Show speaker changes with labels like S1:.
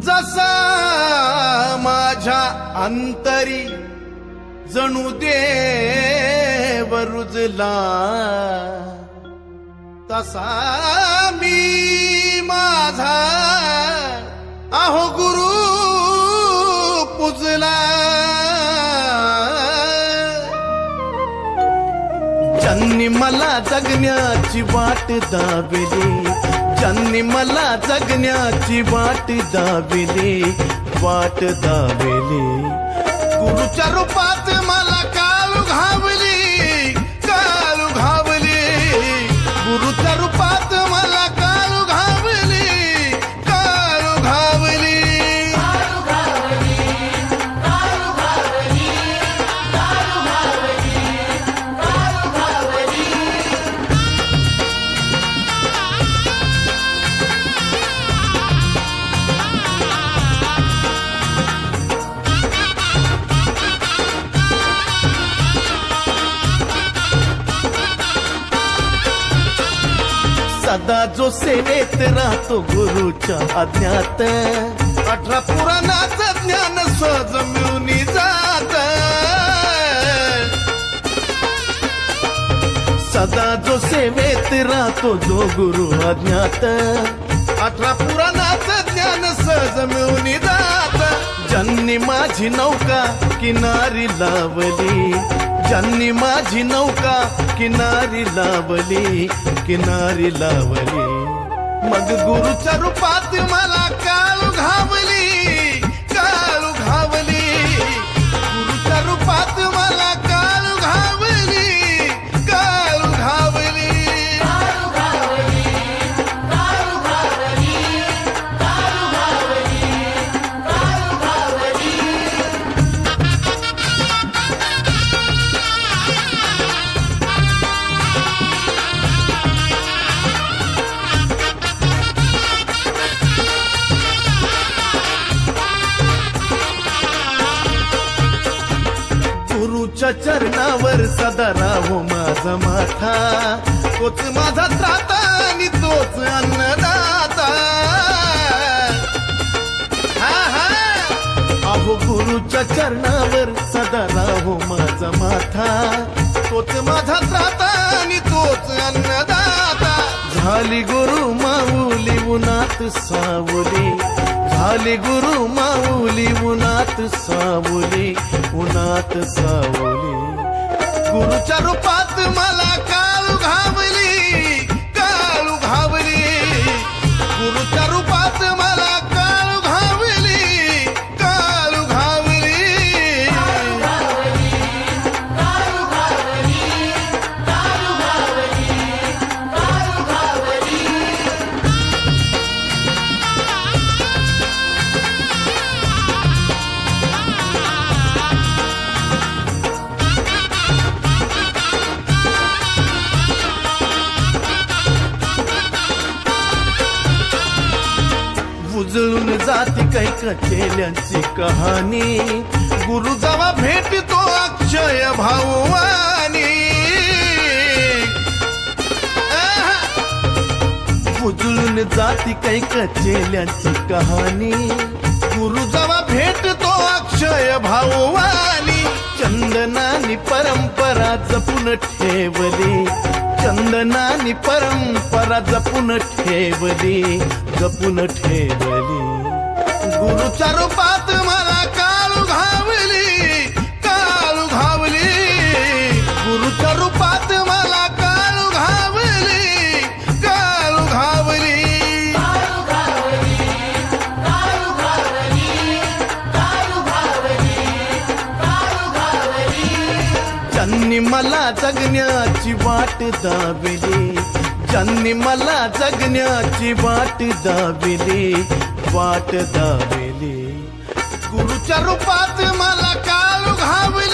S1: जसा माझ्या अंतरी जणू देव रुजला, तसा मी माझा अहो गुरु पुजला। ज्यांनी मला जगण्याची वाट दाविली, ज्यांनी मला जगण्याची वाट दाविली, वाट दाविली, गुरुच्या रूपात मला काळू घावली, काळू घावली, गुरुच्या रूपात मला काळू घावली, काळू घावली। सदा जो सेवेत राहतो गुरुच्या आज्ञात, 18 पुराणाचं ज्ञान सहज मिळून जात। सदा जो सेवेत राहतो जो गुरु आज्ञात, 18 पुराणाचं ज्ञान सहज मिळून जात। ज्यांनी माझी नौका किनारी लावली, ज्यांनी माझी नौका किनारी लावली, किनारी लावली, मग गुरुच्या रूपात मला काळू घावली, काळू घावली, गुरुच्या रूपात मला काळू घावली, काळू घावली। गुरुच्या चरणावर सदा राहो माझा माथा, तोच माझा त्राता आणि तोच अन्नदाता। हा हा, अहो गुरुच्या चरणावर सदा राहो माझा माथा, तोच माझा त्राता आणि तोच अन्नदाता। झाली गुरु माऊली उन्हात सावली, झाली गुरु माऊली उन्हात सावली, उन्हात सावली, गुरुच्या रूपात मला काळू घावली, काळू घावली, गुरुच्या रूपात मला काळू घावली, काळू घावली। उजळून जाती कैक केल्यांची कहाणी, गुरु जेव्हा भेटतो अक्षय भाऊवानी। उजळून जाती कैक केल्यांची कहाणी, गुरु जेव्हा भेटतो अक्षय भाऊवानी। चंदनानी परंपरा जपून ठेवली, चंदनानी परंपरा जपून ठेवली, जपून ठेवली, गुरुच्या रूपात मला काळू घावली, काळू घावली, गुरुच्या रूपात मला काळू घावली, काळू घावली। ज्यांनी मला जगण्याची वाट दाविली, ज्यांनी मला जगण्याची वाट दाविली, वाट दाविली, गुरुच्या रूपात मला काळू घावली।